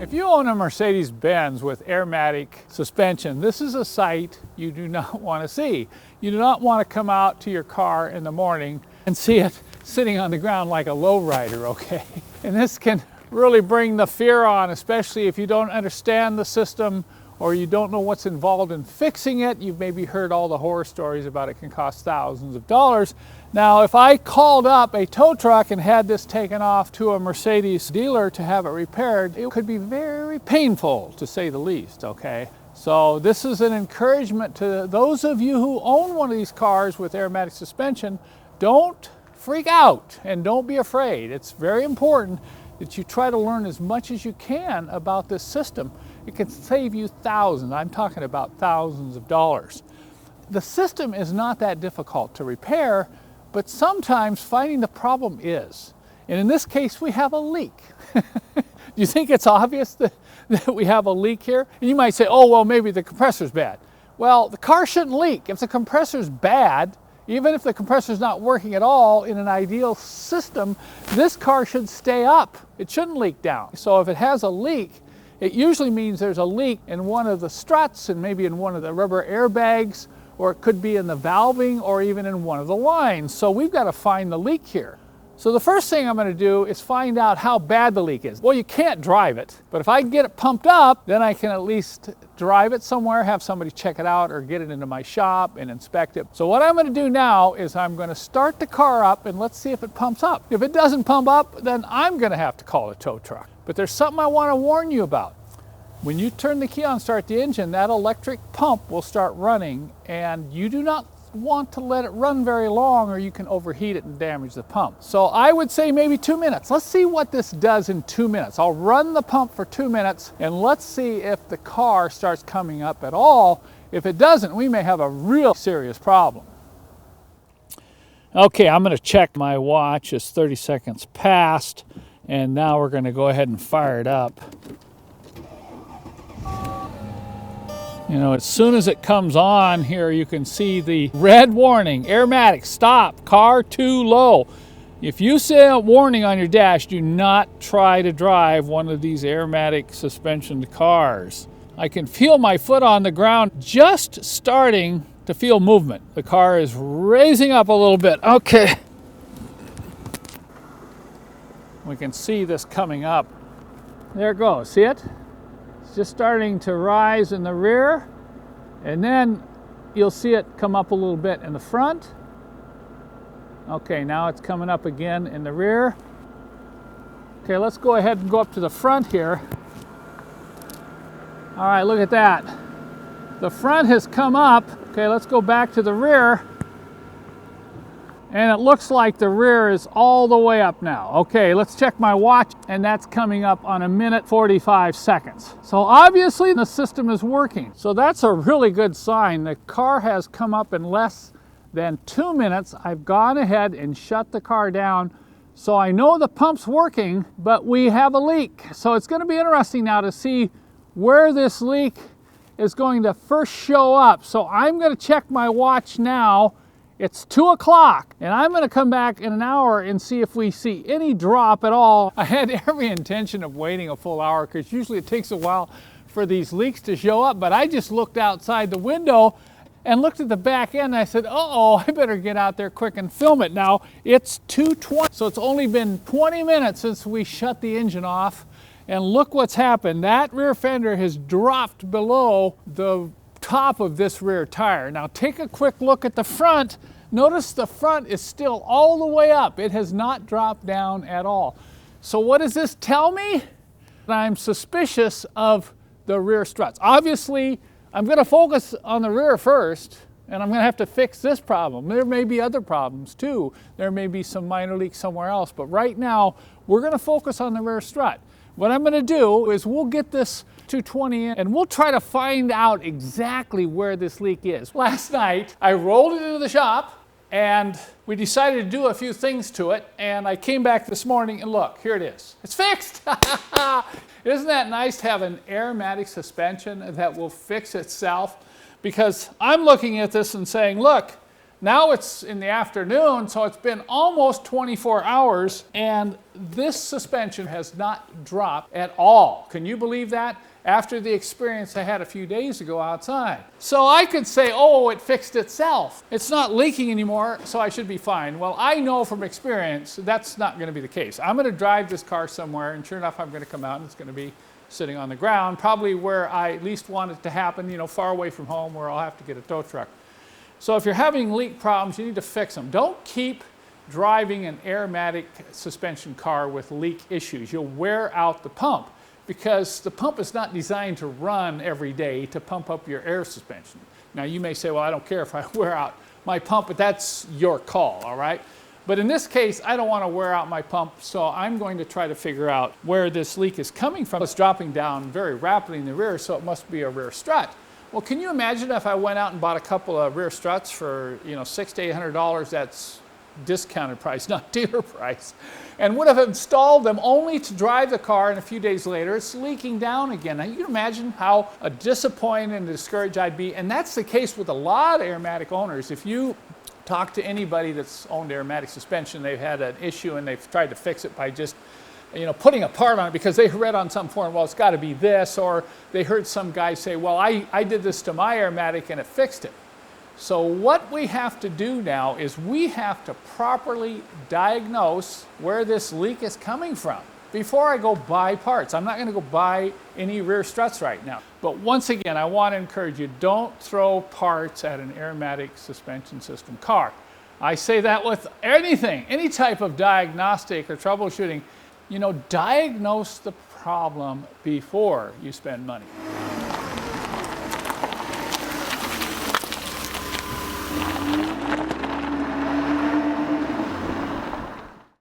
If you own a Mercedes-Benz with Airmatic suspension, this is a sight you do not want to see. You do not want to come out to your car in the morning and see it sitting on the ground like a lowrider, okay? And this can really bring the fear on, especially if you don't understand the system or you don't know what's involved in fixing it. You've maybe heard all the horror stories about it can cost thousands of dollars. Now, if I called up a tow truck and had this taken off to a Mercedes dealer to have it repaired, it could be very painful, to say the least, okay? So this is an encouragement to those of you who own one of these cars with Airmatic suspension. Don't freak out and don't be afraid. It's very important that you try to learn as much as you can about this system. It can save you thousands. I'm talking about thousands of dollars. The system is not that difficult to repair, but sometimes finding the problem is. And in this case, we have a leak. Do you think it's obvious that we have a leak here? And you might say, oh, well, maybe the compressor's bad. Well, the car shouldn't leak. If the compressor's bad, even if the compressor's not working at all, in an ideal system, this car should stay up. It shouldn't leak down. So if it has a leak, it usually means there's a leak in one of the struts and maybe in one of the rubber airbags, or it could be in the valving or even in one of the lines. So we've got to find the leak here. So the first thing I'm going to do is find out how bad the leak is. Well, you can't drive it, but if I can get it pumped up, then I can at least drive it somewhere, have somebody check it out, or get it into my shop and inspect it. So what I'm going to do now is I'm going to start the car up and let's see if it pumps up. If it doesn't pump up, then I'm going to have to call a tow truck. But there's something I want to warn you about. When you turn the key on, start the engine, that electric pump will start running, and you do not want to let it run very long or you can overheat it and damage the pump. So I would say maybe 2 minutes. Let's see what this does in 2 minutes. I'll run the pump for 2 minutes and let's see if the car starts coming up at all. If it doesn't, we may have a real serious problem. Okay, I'm going to check my watch. It's 30 seconds past, and now we're going to go ahead and fire it up. You know, as soon as it comes on here, you can see the red warning, Airmatic, stop, car too low. If you see a warning on your dash, do not try to drive one of these Airmatic suspension cars. I can feel my foot on the ground, just starting to feel movement. The car is raising up a little bit. Okay. We can see this coming up. There it goes, see it? Just starting to rise in the rear, and then you'll see it come up a little bit in the front. Okay, now it's coming up again in the rear. Okay, let's go ahead and go up to the front here. All right, look at that. The front has come up. Okay, let's go back to the rear. And it looks like the rear is all the way up now. Okay, let's check my watch, and that's coming up on 1:45 seconds. So obviously the system is working. So that's a really good sign. The car has come up in less than 2 minutes. I've gone ahead and shut the car down. So I know the pump's working, but we have a leak. So it's going to be interesting now to see where this leak is going to first show up. So I'm going to check my watch now. It's 2 o'clock, and I'm going to come back in an hour and see if we see any drop at all. I had every intention of waiting a full hour because usually it takes a while for these leaks to show up, but I just looked outside the window and looked at the back end and I said, uh-oh, I better get out there quick and film it now. It's 2:20, so it's only been 20 minutes since we shut the engine off, and look what's happened. That rear fender has dropped below the top of this rear tire. Now take a quick look at the front. Notice the front is still all the way up. It has not dropped down at all. So what does this tell me? I'm suspicious of the rear struts. Obviously, I'm going to focus on the rear first, and I'm going to have to fix this problem. There may be other problems too. There may be some minor leaks somewhere else, but right now we're going to focus on the rear strut. What I'm going to do is we'll get this 220 in and we'll try to find out exactly where this leak is. Last night I rolled it into the shop and we decided to do a few things to it, and I came back this morning and look, here it is. It's fixed! Isn't that nice to have an Airmatic suspension that will fix itself? Because I'm looking at this and saying, look, Now it's in the afternoon, so it's been almost 24 hours, and this suspension has not dropped at all. Can you believe that? After the experience I had a few days ago outside. So I could say, oh, it fixed itself. It's not leaking anymore, so I should be fine. Well, I know from experience that's not going to be the case. I'm going to drive this car somewhere, and sure enough, I'm going to come out and it's going to be sitting on the ground, probably where I at least want it to happen, you know, far away from home where I'll have to get a tow truck. So if you're having leak problems, you need to fix them. Don't keep driving an Airmatic suspension car with leak issues. You'll wear out the pump, because the pump is not designed to run every day to pump up your air suspension. Now you may say, well, I don't care if I wear out my pump, but that's your call, all right? But in this case, I don't want to wear out my pump, so I'm going to try to figure out where this leak is coming from. It's dropping down very rapidly in the rear, so it must be a rear strut. Well, can you imagine if I went out and bought a couple of rear struts for, you know, $600 to $800? That's discounted price, not dealer price, and would have installed them only to drive the car, and a few days later it's leaking down again. Now you can imagine how disappointed and discouraged I'd be, and that's the case with a lot of Airmatic owners. If you talk to anybody that's owned Airmatic suspension, they've had an issue and they've tried to fix it by just, you know, putting a part on it because they read on some forum, well, it's got to be this, or they heard some guy say, well, I did this to my Airmatic and it fixed it. So what we have to do now is we have to properly diagnose where this leak is coming from before I go buy parts. I'm not going to go buy any rear struts right now. But once again, I want to encourage you, don't throw parts at an Airmatic suspension system car. I say that with anything, any type of diagnostic or troubleshooting. You know, diagnose the problem before you spend money.